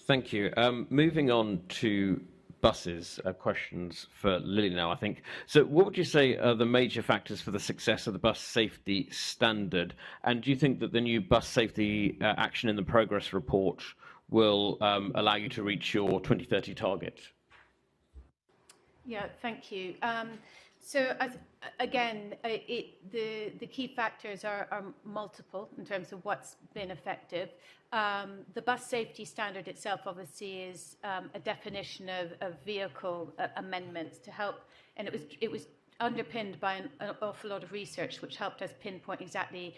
Thank you. Moving on to buses, questions for Lilli now, I think. So what would you say are the major factors for the success of the bus safety standard? And do you think that the new bus safety action in the progress report will allow you to reach your 2030 target? Yeah, thank you. Again, the key factors are multiple in terms of what's been effective. The bus safety standard itself obviously is a definition of vehicle amendments to help, and it was underpinned by an awful lot of research which helped us pinpoint exactly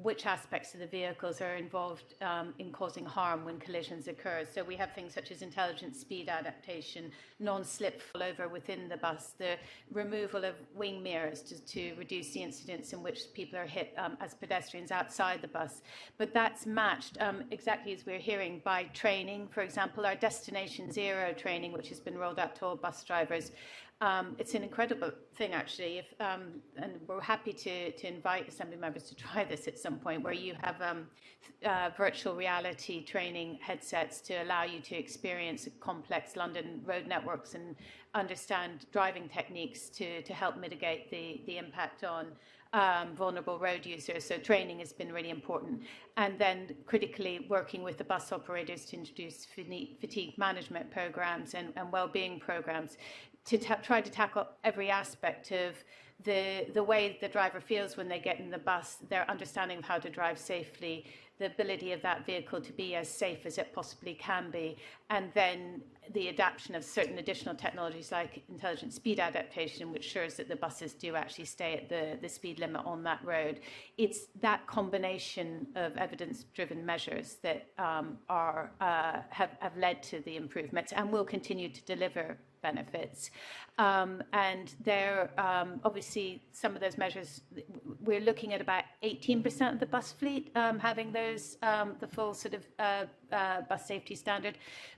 which aspects of the vehicles are involved in causing harm when collisions occur. So we have things such as intelligent speed adaptation, non-slip fallover within the bus, the removal of wing mirrors to reduce the incidents in which people are hit as pedestrians outside the bus. But that's matched, exactly as we're hearing, by training. For example, our Destination Zero training, which has been rolled out to all bus drivers, it's an incredible thing, actually, and we're happy to invite Assembly members to try this at some point, where you have virtual reality training headsets to allow you to experience complex London road networks and understand driving techniques to help mitigate the impact on vulnerable road users. So training has been really important. And then critically working with the bus operators to introduce fatigue management programs and well-being programs to try to tackle every aspect of the way the driver feels when they get in the bus, their understanding of how to drive safely, the ability of that vehicle to be as safe as it possibly can be, and then the adaptation of certain additional technologies like intelligent speed adaptation, which ensures that the buses do actually stay at the speed limit on that road. It's that combination of evidence-driven measures that have led to the improvements and will continue to deliver benefits. And there, obviously, some of those measures, we're looking at about 18% of the bus fleet having those, the full sort of bus safety standard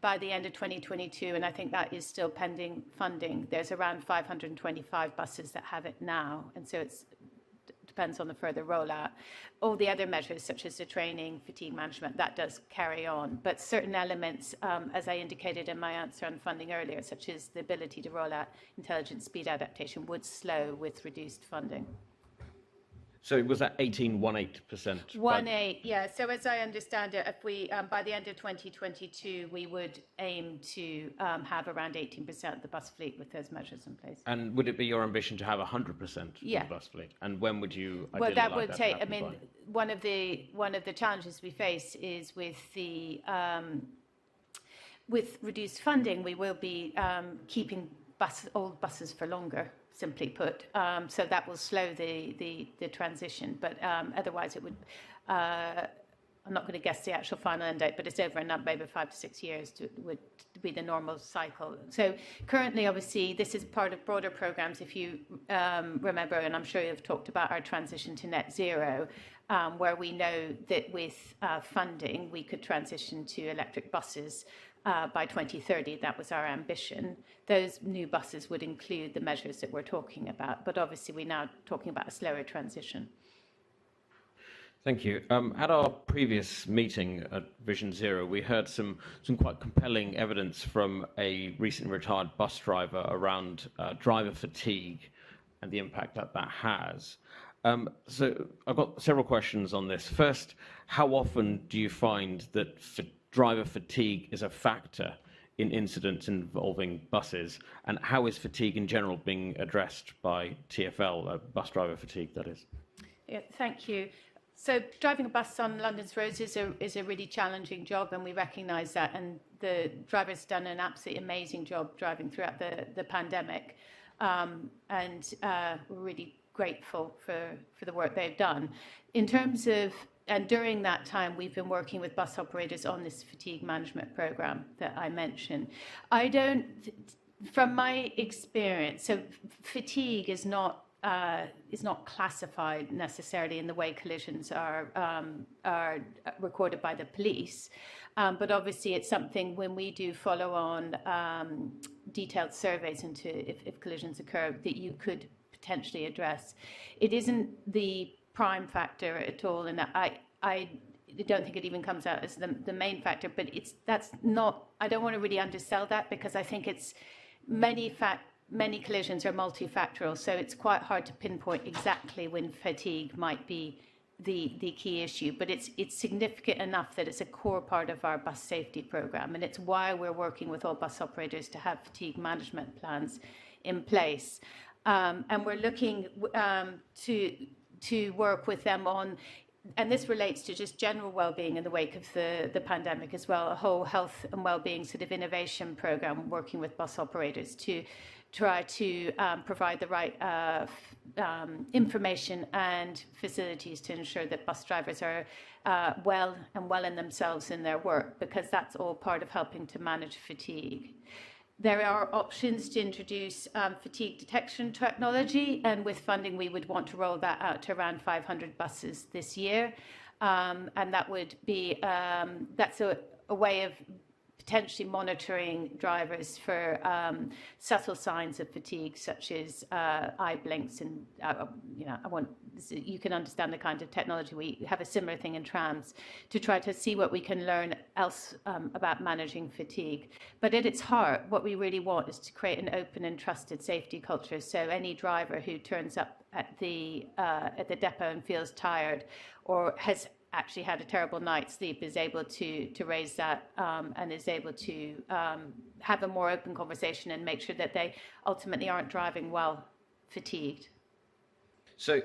by the end of 2022, and I think that is still pending funding. There's around 525 buses that have it now, and so it depends on the further rollout. All the other measures, such as the training, fatigue management, that does carry on, but certain elements, as I indicated in my answer on funding earlier, such as the ability to roll out intelligent speed adaptation, would slow with reduced funding. So was that 18%? 18%, yeah. So as I understand it, if we by the end of 2022, we would aim to have around 18% of the bus fleet with those measures in place. And would it be your ambition to have 100% of the bus fleet? And when would you ideally well, that like would that take. to happen by? One of the challenges we face is with the with reduced funding, we will be keeping old buses for longer, simply put. So that will slow the transition, but otherwise it would, I'm not going to guess the actual final end date, but it's over and maybe 5 to 6 years would be the normal cycle. So currently, obviously, this is part of broader programs. If you remember, and I'm sure you've talked about our transition to net zero, where we know that with funding, we could transition to electric buses by 2030. That was our ambition. Those new buses would include the measures that we're talking about, but obviously we're now talking about a slower transition. Thank you. At our previous meeting at Vision Zero, we heard some quite compelling evidence from a recently retired bus driver around driver fatigue and the impact that has. So I've got several questions on this. First, how often do you find that driver fatigue is a factor in incidents involving buses, and how is fatigue in general being addressed by TfL, bus driver fatigue, that is? Yeah, thank you. So driving a bus on London's roads is a really challenging job, and we recognise that, and the driver's done an absolutely amazing job driving throughout the pandemic, and we're really grateful for the work they've done. In terms of, and during that time, we've been working with bus operators on this fatigue management programme that I mentioned. From my experience, so fatigue is not classified necessarily in the way collisions are recorded by the police, but obviously it's something when we do follow on detailed surveys into if collisions occur that you could potentially address. It isn't the prime factor at all, and I don't think it even comes out as the main factor, but that's not, I don't want to really undersell that, because I think it's many collisions are multifactorial, so it's quite hard to pinpoint exactly when fatigue might be the key issue, but it's significant enough that it's a core part of our bus safety program, and it's why we're working with all bus operators to have fatigue management plans in place, and we're looking to work with them on, and this relates to just general well-being in the wake of the pandemic as well, a whole health and well-being sort of innovation program, working with bus operators to try to provide the right information and facilities to ensure that bus drivers are well in themselves in their work, because that's all part of helping to manage fatigue. There are options to introduce fatigue detection technology, and with funding we would want to roll that out to around 500 buses this year, and that would be that's a way of potentially monitoring drivers for subtle signs of fatigue, such as eye blinks, and you can understand the kind of technology. We have a similar thing in trams to try to see what we can learn else about managing fatigue. But at its heart, what we really want is to create an open and trusted safety culture. So any driver who turns up at the depot and feels tired or has actually had a terrible night's sleep is able to raise that and is able to have a more open conversation and make sure that they ultimately aren't driving while fatigued. So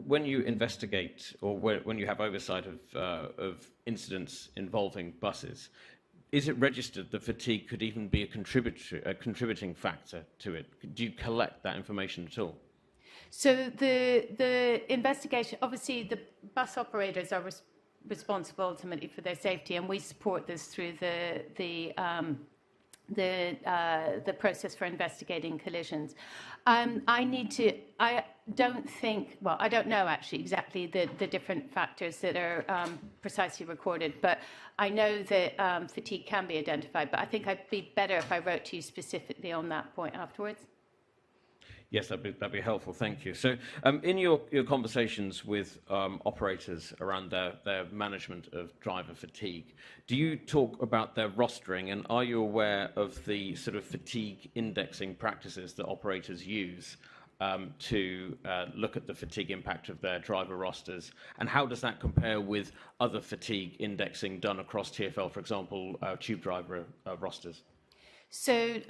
when you investigate, or when you have oversight of incidents involving buses, is it registered that fatigue could even be a contributing factor to it? Do you collect that information at all? So the investigation, obviously the bus operators are responsible ultimately for their safety, and we support this through the process for investigating collisions. I don't know actually exactly the different factors that are precisely recorded, but I know that fatigue can be identified, but I think I'd be better if I wrote to you specifically on that point afterwards. Yes, that'd be helpful. Thank you. So, in your conversations with operators around their management of driver fatigue, do you talk about their rostering, and are you aware of the sort of fatigue indexing practices that operators use to look at the fatigue impact of their driver rosters, and how does that compare with other fatigue indexing done across TfL, for example, tube driver rosters? So.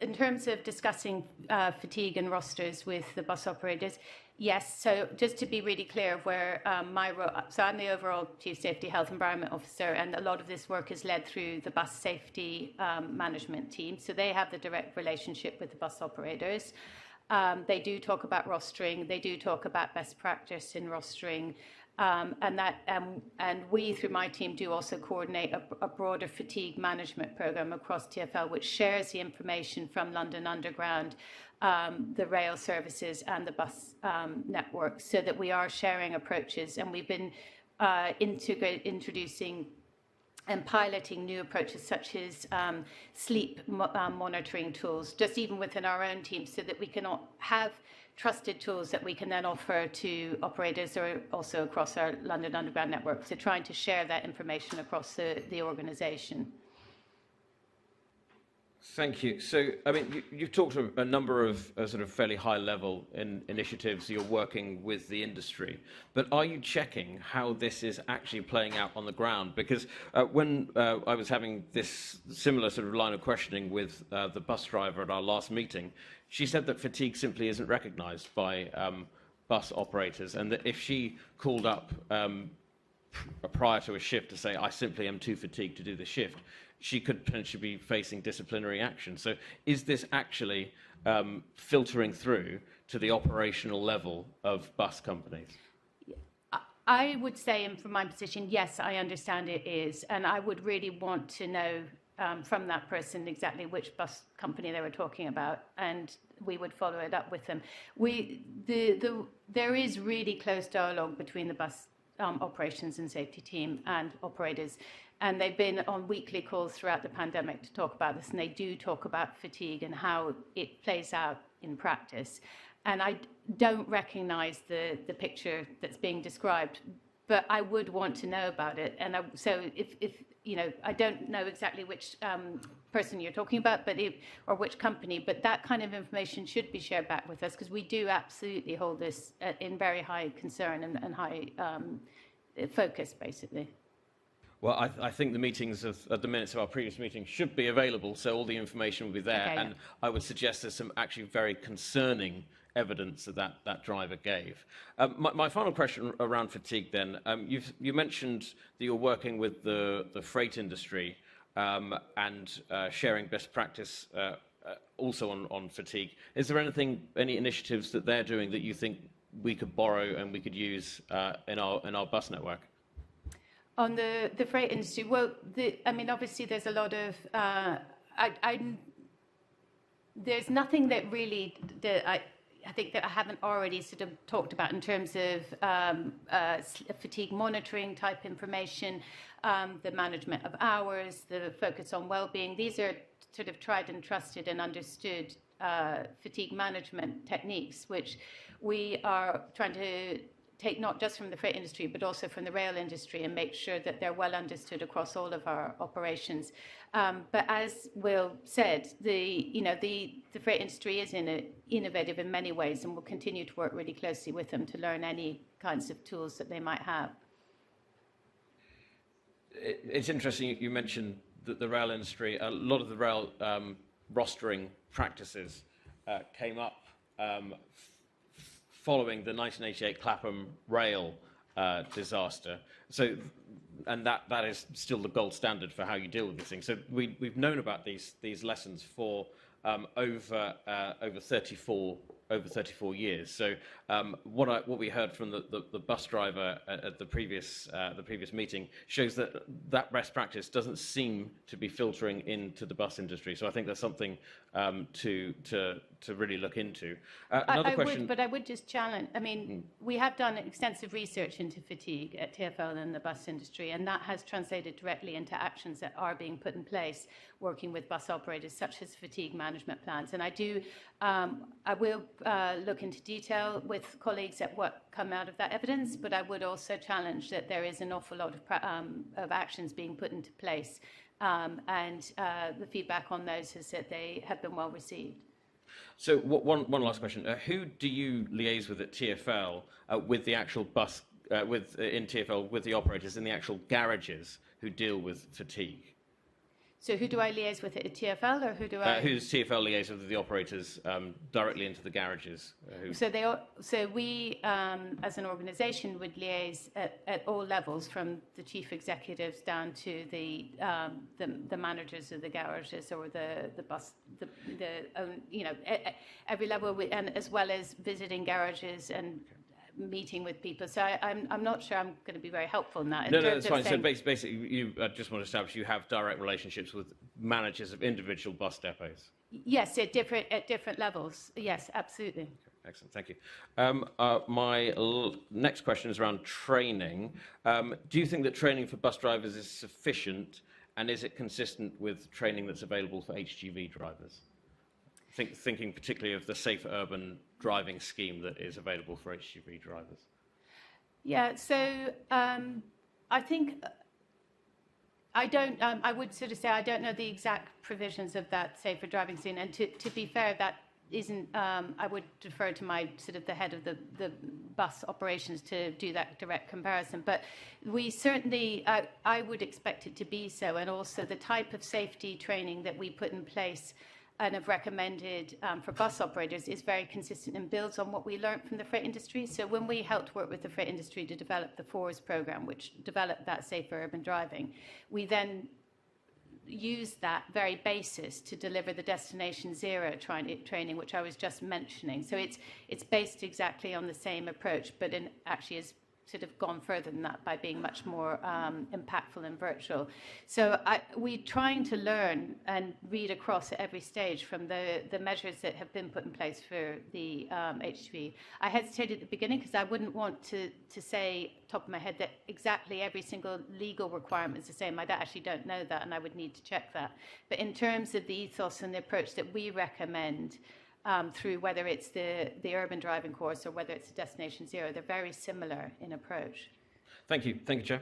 In terms of discussing fatigue and rosters with the bus operators, yes. So just to be really clear of where my role, so I'm the overall Chief Safety Health Environment Officer, and a lot of this work is led through the bus safety management team. So they have the direct relationship with the bus operators. They do talk about rostering. They do talk about best practice in rostering. And we, through my team, do also coordinate a broader fatigue management program across TfL, which shares the information from London Underground, the rail services, and the bus network, so that we are sharing approaches. And we've been introducing and piloting new approaches such as sleep monitoring tools, just even within our own team, so that we can have trusted tools that we can then offer to operators or also across our London Underground network. So trying to share that information across the organisation. Thank you. So, I mean, you've talked a number of sort of fairly high-level initiatives you're working with the industry, but are you checking how this is actually playing out on the ground? Because when I was having this similar sort of line of questioning with the bus driver at our last meeting, she said that fatigue simply isn't recognised by bus operators, and that if she called up prior to a shift to say, I simply am too fatigued to do the shift, she could potentially be facing disciplinary action. So is this actually filtering through to the operational level of bus companies? I would say, and from my position, yes, I understand it is. And I would really want to know from that person exactly which bus company they were talking about, and we would follow it up with them. There is really close dialogue between the bus operations and safety team and operators, and they've been on weekly calls throughout the pandemic to talk about this, and they do talk about fatigue and how it plays out in practice. and I don't recognise the picture that's being described, but I would want to know about it. And so if I don't know exactly which person you're talking about, or which company, but that kind of information should be shared back with us, because we do absolutely hold this in very high concern and high focus, basically. Well, I think the minutes of our previous meeting should be available, so all the information will be there. Okay, and I would suggest there's some actually very concerning evidence that driver gave. My final question around fatigue then, you mentioned that you're working with the freight industry and sharing best practice also on fatigue. Is there any initiatives that they're doing that you think we could borrow and we could use in our bus network? On the freight industry, well, obviously there's a lot of, there's nothing that really, I think that I haven't already sort of talked about in terms of fatigue monitoring type information, the management of hours, the focus on well-being. These are sort of tried and trusted and understood fatigue management techniques, which we are trying to take not just from the freight industry, but also from the rail industry, and make sure that they're well understood across all of our operations. But as Will said, the freight industry is innovative in many ways, and we'll continue to work really closely with them to learn any kinds of tools that they might have. It's interesting you mentioned that the rail industry, a lot of the rail rostering practices came up following the 1988 Clapham rail disaster. So, and that is still the gold standard for how you deal with these things. So we've known about these lessons for over 34 years. So what we heard from the bus driver at the previous meeting shows that best practice doesn't seem to be filtering into the bus industry. So I think there's something to really look into. Another question. I would just challenge. We have done extensive research into fatigue at TfL and the bus industry, and that has translated directly into actions that are being put in place, working with bus operators, such as fatigue management plans. And I will look into detail with colleagues at what come out of that evidence, but I would also challenge that there is an awful lot of actions being put into place, and the feedback on those is that they have been well received. So one last question. Who do you liaise with at TfL with the actual bus, in TfL, with the operators in the actual garages who deal with fatigue? So who do I liaise with at TfL, or who do I? Who does TfL liaise with the operators directly into the garages? So we, as an organisation, would liaise at all levels, from the chief executives down to the managers of the garages or the bus, every level, and as well as visiting garages and meeting with people. So I'm not sure I'm going to be very helpful in that. No, that's fine. So basically, you just want to establish you have direct relationships with managers of individual bus depots. Yes, at different levels. Yes, absolutely. Okay, excellent, thank you. My next question is around training. Do you think that training for bus drivers is sufficient, and is it consistent with training that's available for HGV drivers? Thinking particularly of the Safe Urban Driving scheme that is available for HGV drivers. Yeah, so I think I would sort of say I don't know the exact provisions of that Safer Driving scheme, and to be fair, that isn't. I would defer to my sort of the head of the bus operations to do that direct comparison. But we certainly, I would expect it to be so, and also the type of safety training that we put in place and have recommended for bus operators is very consistent and builds on what we learned from the freight industry. So when we helped work with the freight industry to develop the FORS program, which developed that safer urban driving, we then used that very basis to deliver the Destination Zero training, which I was just mentioning. So it's based exactly on the same approach, but actually is sort of gone further than that by being much more impactful and virtual. So we're trying to learn and read across at every stage from the measures that have been put in place for the HGV. I hesitated at the beginning because I wouldn't want to say, top of my head, that exactly every single legal requirement is the same. I actually don't know that, and I would need to check that. But in terms of the ethos and the approach that we recommend, through whether it's the urban driving course or whether it's Destination Zero. They're very similar in approach. Thank you. Thank you, Chair.